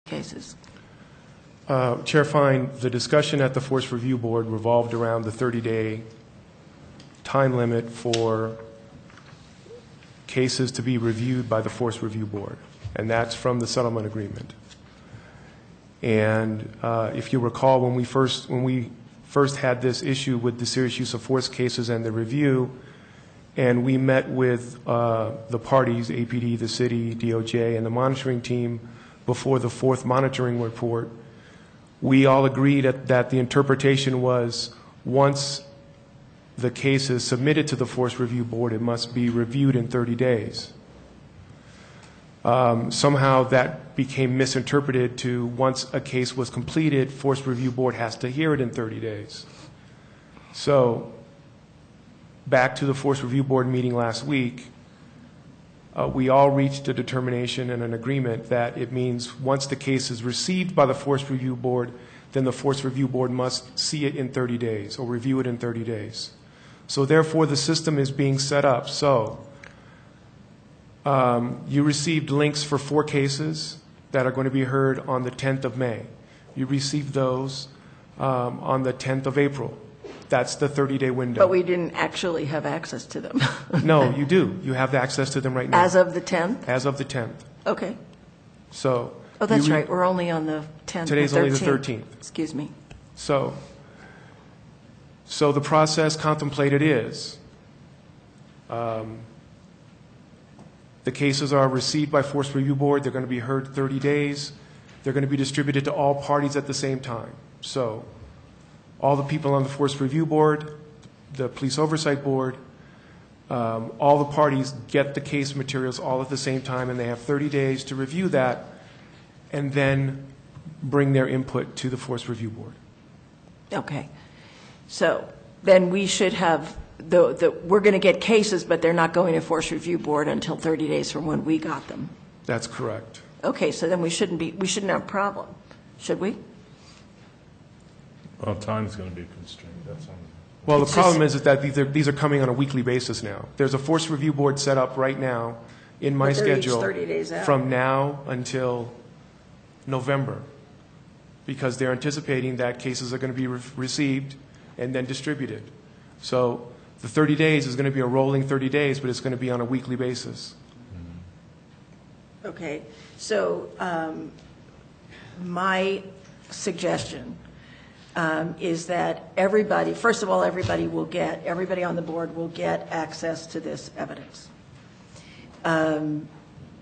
cases? Chair Fine, the discussion at the Force Review Board revolved around the 30-day time limit for cases to be reviewed by the Force Review Board, and that's from the settlement agreement. And if you recall, when we first had this issue with the serious use of force cases and the review, and we met with the parties, APD, the city, DOJ, and the monitoring team before the fourth monitoring report, we all agreed that the interpretation was once the case is submitted to the Force Review Board, it must be reviewed in 30 days. Somehow that became misinterpreted to once a case was completed, Force Review Board has to hear it in 30 days. So back to the Force Review Board meeting last week, we all reached a determination and an agreement that it means once the case is received by the Force Review Board, then the Force Review Board must see it in 30 days or review it in 30 days. So therefore, the system is being set up. So you received links for 4 cases that are going to be heard on the 10th of May. You received those on the 10th of April. That's the 30-day window. But we didn't actually have access to them. No, you do. You have access to them right now. As of the 10th? As of the 10th. Okay. So. Oh, that's right. We're only on the 10th. Today's only the 13th. Excuse me. So the process contemplated is the cases are received by Force Review Board. They're going to be heard 30 days. They're going to be distributed to all parties at the same time. So all the people on the Force Review Board, the Police Oversight Board, all the parties get the case materials all at the same time, and they have 30 days to review that and then bring their input to the Force Review Board. Okay. So then we should have, we're going to get cases, but they're not going to Force Review Board until 30 days from when we got them. That's correct. Okay, so then we shouldn't have a problem, should we? Well, time's going to be constrained. That's on. Well, the problem is that these are coming on a weekly basis now. There's a Force Review Board set up right now in my schedule 30 days out. From now until November, because they're anticipating that cases are going to be received and then distributed. So the 30 days is going to be a rolling 30 days, but it's going to be on a weekly basis. Okay. So my suggestion is that everybody, first of all, everybody on the board will get access to this evidence.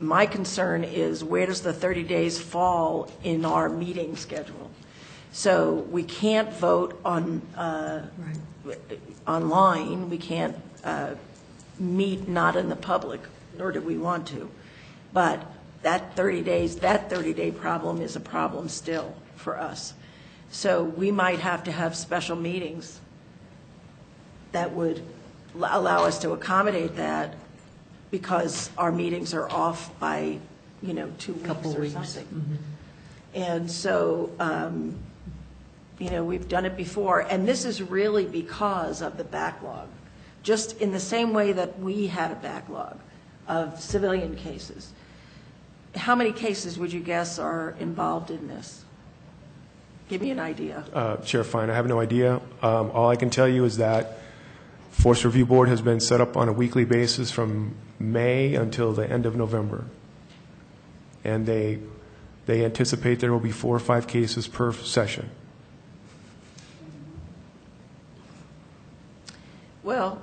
My concern is, where does the 30 days fall in our meeting schedule? So we can't vote on online. We can't meet not in the public, nor do we want to. But that 30-day problem is a problem still for us. So we might have to have special meetings that would allow us to accommodate that, because our meetings are off by, 2 weeks or something. Mm-hmm. And so, we've done it before, and this is really because of the backlog. Just in the same way that we had a backlog of civilian cases. How many cases would you guess are involved in this? Give me an idea. Chair Fine, I have no idea. All I can tell you is that Force Review Board has been set up on a weekly basis from May until the end of November. And they anticipate there will be 4 or 5 cases per session. Well,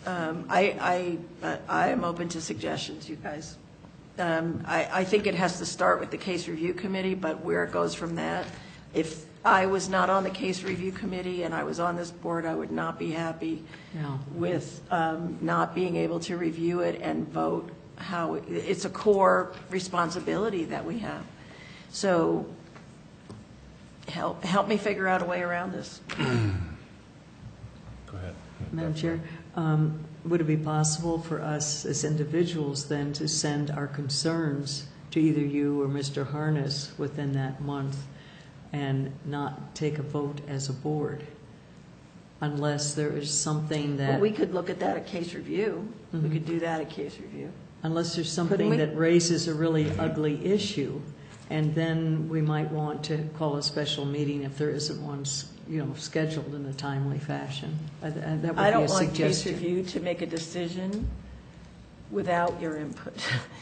I am open to suggestions, you guys. I think it has to start with the Case Review Committee, but where it goes from that, if I was not on the Case Review Committee and I was on this board, I would not be happy with not being able to review it and vote how it's a core responsibility that we have. So help me figure out a way around this. Go ahead. Madam Chair, would it be possible for us as individuals then to send our concerns to either you or Mr. Harness within that month and not take a vote as a board, unless there is something that... Well, we could look at that at Case Review. Mm-hmm. We could do that at Case Review. unless there's Couldn't something we? that raises a really ugly issue. And then we might want to call a special meeting if there isn't one, scheduled in a timely fashion. That would be I a don't want case suggestion. review to make a decision without your input.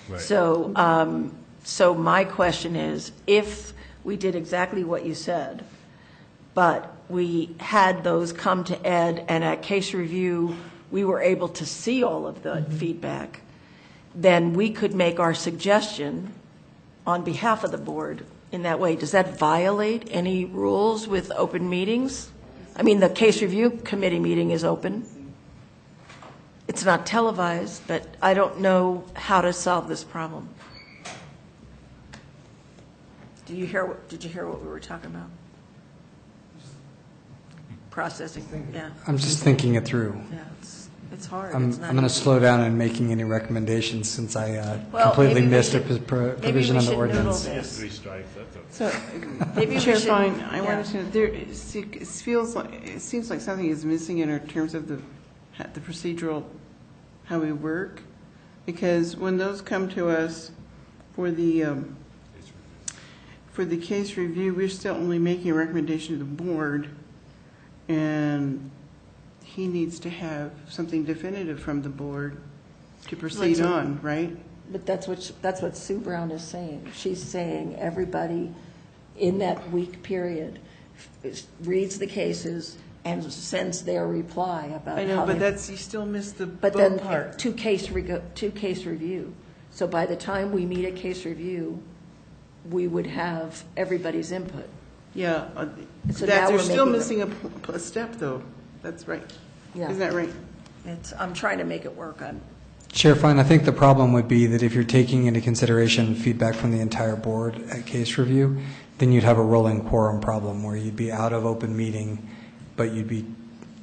Right. So my question is, if we did exactly what you said, but we had those come to Ed, and at case review, we were able to see all of the feedback, then we could make our suggestion on behalf of the board in that way. Does that violate any rules with open meetings? I mean, the case review committee meeting is open. It's not televised, but I don't know how to solve this problem. Did you hear what we were talking about? Processing, yeah. I'm just thinking it through. Yeah, it's hard. I'm It's not going to easy. slow down in making any recommendations since I Well, completely maybe we missed a should- provision on the ordinance. Just three strikes, that's okay. So, Maybe we Chair should- Fine, I yeah. wanted to know, it seems like something is missing in terms of the procedural, how we work, because when those come to us for the case review, we're still only making a recommendation to the board, and he needs to have something definitive from the board to proceed Let's- on, right? But that's what Sue Brown is saying. She's saying everybody in that week period reads the cases and sends their reply about I know, how but they- you still missed the But boat then part. to case review. So by the time we meet at case review, we would have everybody's input. Yeah, So now that, you're we're still making missing a step, though. That's right. Yeah. Isn't that right? I'm trying to make it work. Chair Fine, I think the problem would be that if you're taking into consideration feedback from the entire board at case review, then you'd have a rolling quorum problem where you'd be out of open meeting, but you'd be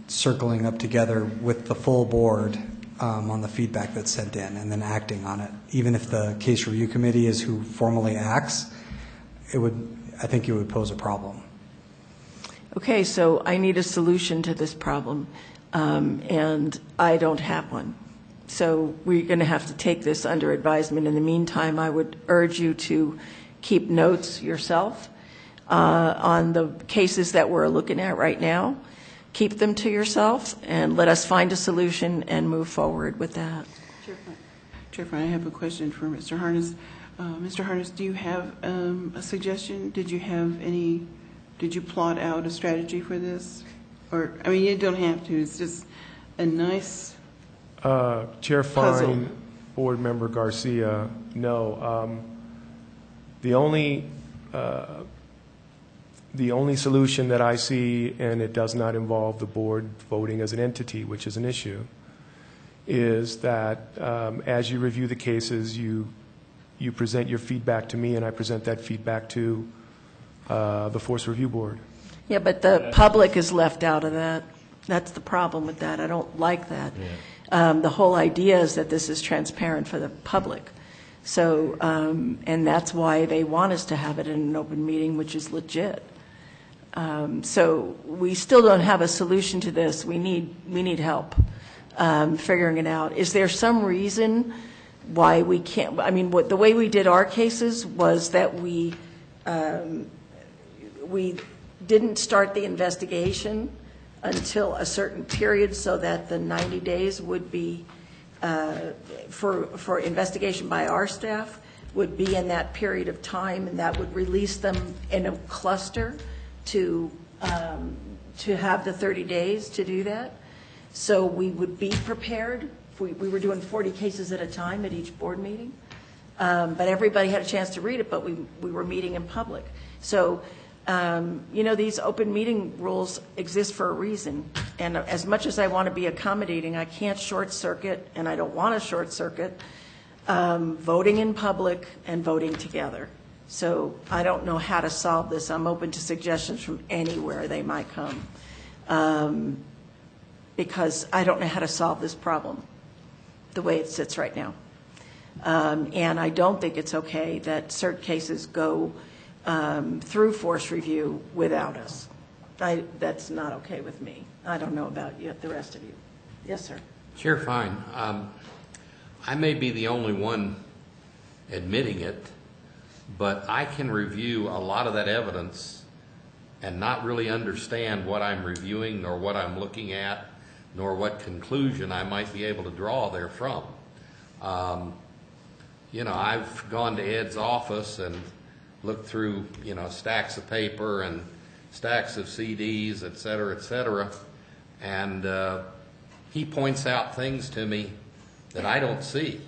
circling up together with the full board on the feedback that's sent in and then acting on it. Even if the case review committee is who formally acts, I think it would pose a problem. Okay, so I need a solution to this problem, and I don't have one. So we're going to have to take this under advisement. In the meantime, I would urge you to keep notes yourself on the cases that we're looking at right now. Keep them to yourself, and let us find a solution and move forward with that. Chair Fine, I have a question for Mr. Harness. Mr. Harness, do you have a suggestion? Did you plot out a strategy for this? Or, I mean, you don't have to. It's just a nice, Chair Puzzle. Fine, Board Member Garcia, no. The only solution that I see, and it does not involve the board voting as an entity, which is an issue, is that as you review the cases, you present your feedback to me, and I present that feedback to the Force Review Board. Yeah, but the public is left out of that. That's the problem with that. I don't like that. The whole idea is that this is transparent for the public. So, and that's why they want us to have it in an open meeting, which is legit. So we still don't have a solution to this. We need help figuring it out. Is there some reason why we can't? I mean, the way we did our cases was that we didn't start the investigation until a certain period, so that the 90 days would be for investigation by our staff would be in that period of time, and that would release them in a cluster to have the 30 days to do that. So we would be prepared. We were doing 40 cases at a time at each board meeting, but everybody had a chance to read it, but we were meeting in public. So, these open meeting rules exist for a reason, and as much as I want to be accommodating, I can't short circuit, and I don't want to short circuit, voting in public and voting together. So I don't know how to solve this. I'm open to suggestions from anywhere they might come, because I don't know how to solve this problem the way it sits right now. And I don't think it's okay that cert cases go through force review without us. That's not okay with me. I don't know about you, the rest of you. Yes, sir. Chair Fine, I may be the only one admitting it, but I can review a lot of that evidence and not really understand what I'm reviewing, nor what I'm looking at, nor what conclusion I might be able to draw therefrom. You know, I've gone to Ed's office and looked through, you know, stacks of paper and stacks of CDs, et cetera, and he points out things to me that I don't see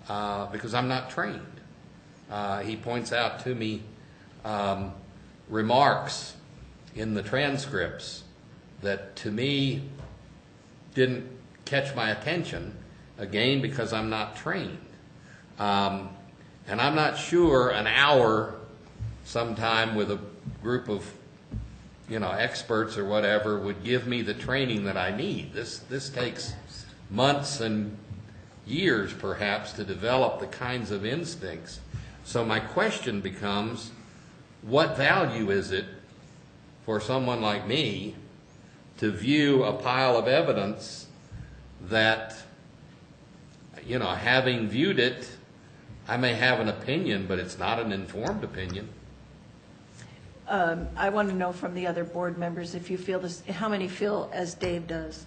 because I'm not trained. He points out to me remarks in the transcripts that to me didn't catch my attention, again, because I'm not trained. And I'm not sure an hour sometime with a group of, you know, experts or whatever would give me the training that I need. This takes months and years, perhaps, to develop the kinds of instincts. So my question becomes, what value is it for someone like me to view a pile of evidence that, you know, having viewed it, I may have an opinion, but it's not an informed opinion. I want to know from the other board members if you feel this, how many feel as Dave does?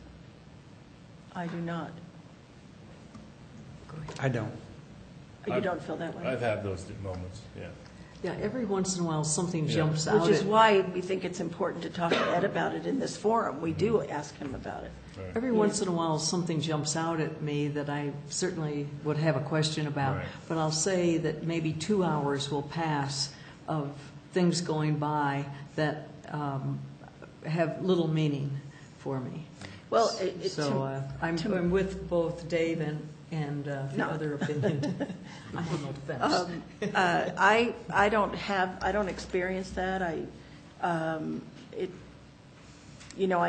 I do not. I don't. You don't feel that way? I've had those moments, yeah. Yeah, every once in a while, something Yeah. jumps out. Which is at- why we think it's important to talk to Ed about it in this forum. We do ask him about it. Right. Every once in a while, something jumps out at me that I certainly would have a question about. Right. But I'll say that maybe 2 hours will pass of things going by that have little meaning for me. Well, So I'm with both Dave and the No. other opinion. I have no defense. I don't experience that. I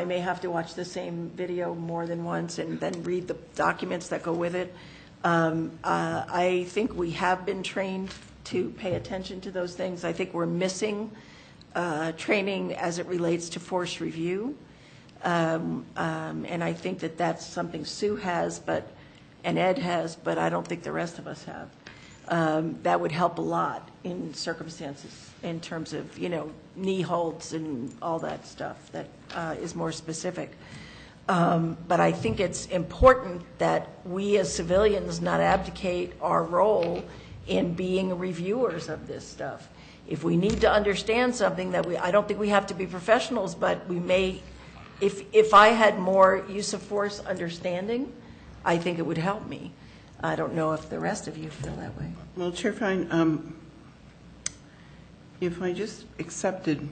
may have to watch the same video more than once and then read the documents that go with it. I think we have been trained to pay attention to those things. I think we're missing training as it relates to force review. And I think that that's something Sue has, and Ed has, but I don't think the rest of us have. That would help a lot in circumstances in terms of, knee holds and all that stuff that is more specific. But I think it's important that we as civilians not abdicate our role in being reviewers of this stuff. If we need to understand something I don't think we have to be professionals, but we may, if I had more use of force understanding, I think it would help me. I don't know if the rest of you feel that way. Well, Chair Fine, if I just accepted,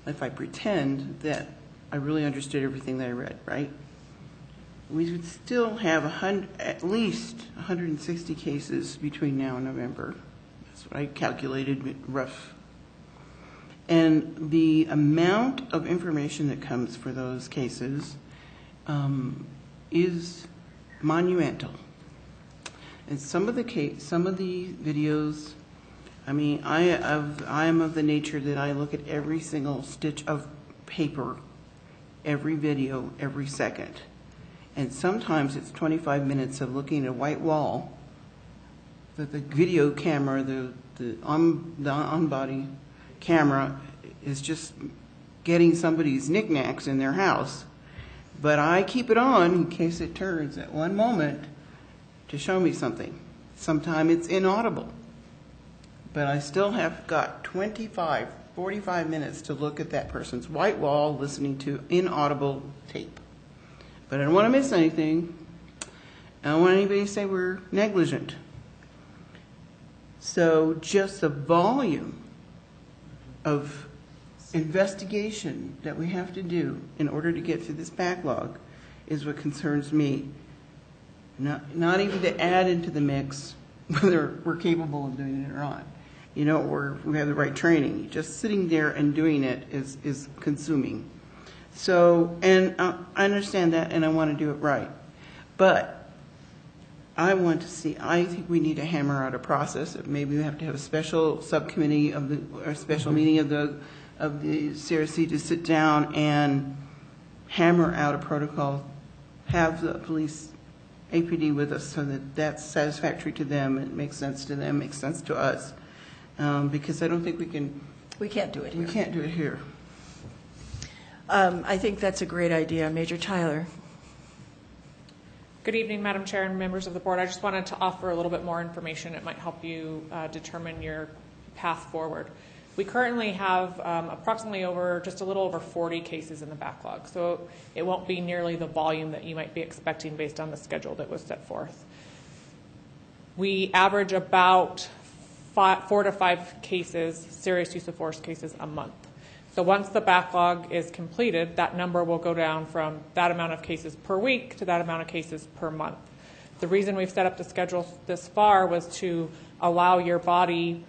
if I pretend that I really understood everything that I read, right? We would still have at least 160 cases between now and November. That's what I calculated, rough. And the amount of information that comes for those cases is monumental. And some of the videos, I mean, I am of the nature that I look at every single stitch of paper, every video, every second. And sometimes it's 25 minutes of looking at a white wall that the video camera, the on-body camera is just getting somebody's knickknacks in their house. But I keep it on in case it turns at one moment to show me something. Sometimes it's inaudible. But I still have got 25, 45 minutes to look at that person's white wall listening to inaudible tape. But I don't want to miss anything. I don't want anybody to say we're negligent. So just the volume of investigation that we have to do in order to get through this backlog is what concerns me. Not even to add into the mix whether we're capable of doing it or not. Or we have the right training. Just sitting there and doing it is consuming. So, and I understand that, and I want to do it right. But I think we need to hammer out a process. Maybe we have to have a special subcommittee or special meeting of the CRC to sit down and hammer out a protocol, have the police APD with us so that that's satisfactory to them, it makes sense to them, makes sense to us. Because I don't think we can't do it here. We can't do it here. I think that's a great idea. Major Tyler. Good evening, Madam Chair and members of the board. I just wanted to offer a little bit more information. It might help you determine your path forward. We currently have approximately just a little over 40 cases in the backlog, so it won't be nearly the volume that you might be expecting based on the schedule that was set forth. We average about 4 to 5 cases, serious use of force cases, a month. So once the backlog is completed, that number will go down from that amount of cases per week to that amount of cases per month. The reason we've set up the schedule this far was to allow your body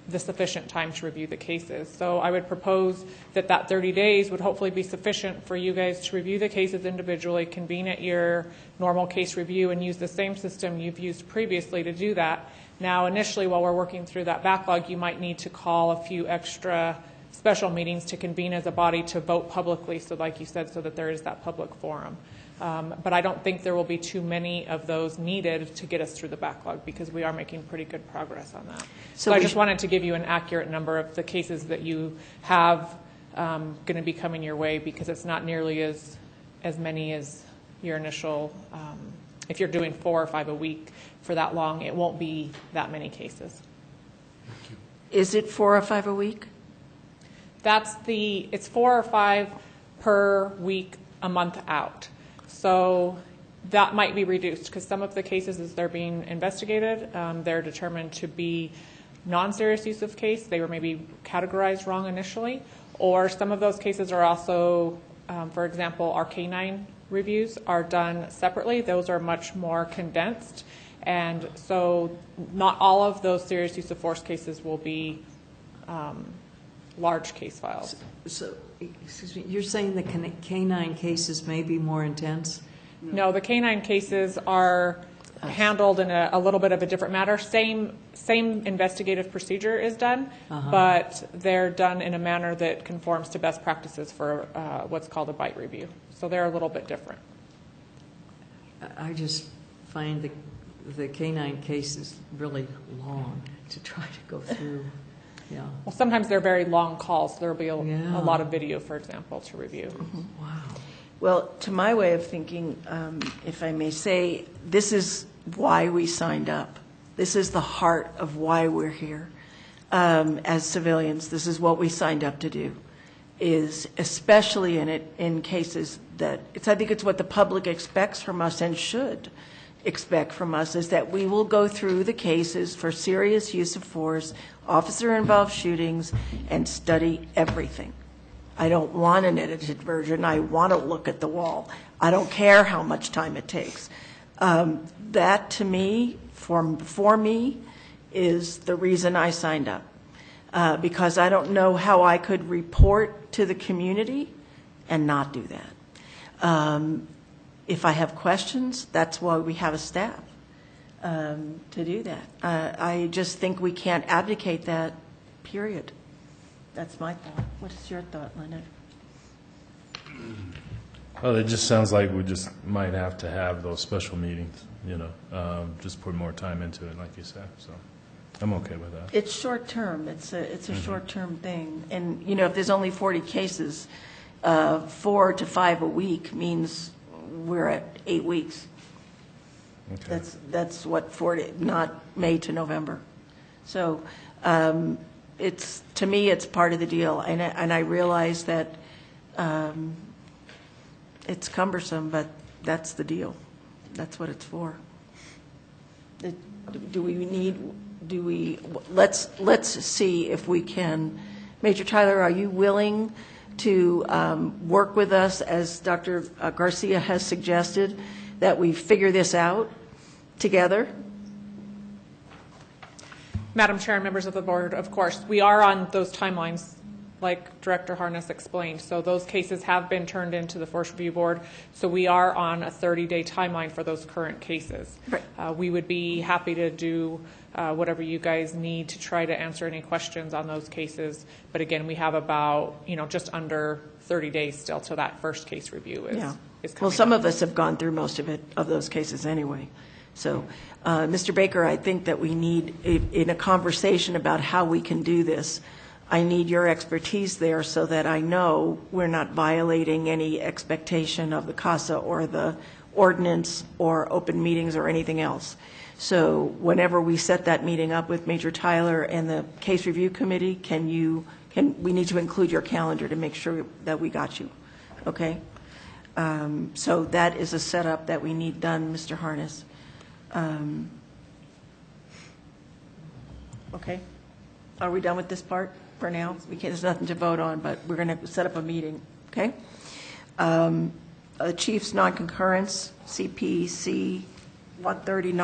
the sufficient time to review the cases. So I would propose that 30 days would hopefully be sufficient for you guys to review the cases individually, convene at your normal case review, and use the same system you've used previously to do that. Now, initially, while we're working through that backlog, you might need to call a few extra special meetings to convene as a body to vote publicly, so like you said, so that there is that public forum. But I don't think there will be too many of those needed to get us through the backlog because we are making pretty good progress on that. So I just wanted to give you an accurate number of the cases that you have going to be coming your way, because it's not nearly as many as your initial, if you're doing 4 or 5 a week for that long, it won't be that many cases. Is it 4 or 5 a week? It's 4 or 5 per week a month out. So that might be reduced because some of the cases as they're being investigated, they're determined to be non-serious use of case. They were maybe categorized wrong initially. Or some of those cases are also, for example, our canine reviews are done separately. Those are much more condensed. And so not all of those serious use of force cases will be large case files. So, excuse me, you're saying the canine cases may be more intense? No, the canine cases are handled in a little bit of a different manner. Same investigative procedure is done, but they're done in a manner that conforms to best practices for what's called a bite review. So they're a little bit different. I just find the canine cases really long to try to go through. Yeah. Well, sometimes they're very long calls. There will be a lot of video, for example, to review. Wow. Well, to my way of thinking, if I may say, this is why we signed up. This is the heart of why we're here. As civilians, this is what we signed up to do, is especially in cases that I think it's what the public expects from us and should expect from us, is that we will go through the cases for serious use of force, officer-involved shootings, and study everything. I don't want an edited version. I want to look at the wall. I don't care how much time it takes. That, to me, for me, is the reason I signed up, because I don't know how I could report to the community and not do that. If I have questions, that's why we have a staff to do that. I just think we can't abdicate that, period. That's my thought. What is your thought, Leonard? Well, it just sounds like we just might have to have those special meetings, just put more time into it, like you said. So I'm okay with that. It's short term. It's a short term thing. And, if there's only 40 cases, 4 to 5 a week means we're at 8 weeks. Okay. That's what 40, not May to November. So to me, it's part of the deal. And I realize that it's cumbersome, but that's the deal. That's what it's for. Let's see if we can. Major Tyler, are you willing to work with us, as Dr. Garcia has suggested, that we figure this out together? Madam Chair and members of the board, of course, we are on those timelines like Director Harness explained. So those cases have been turned into the Force Review Board. So we are on a 30-day timeline for those current cases. Right. We would be happy to do whatever you guys need to try to answer any questions on those cases. But again, we have about, just under 30 days still till that first case review is coming Well, some up. of us have gone through most of it, of those cases anyway. So, Mr. Baker, I think that we need, in a conversation about how we can do this, I need your expertise there so that I know we're not violating any expectation of the CASA or the ordinance or open meetings or anything else. So whenever we set that meeting up with Major Tyler and the Case Review Committee, we need to include your calendar to make sure that we got you, okay? So that is a setup that we need done, Mr. Harness. Okay. Are we done with this part for now? There's nothing to vote on, but we're going to set up a meeting, okay? Chief's non-concurrence, CPC 139.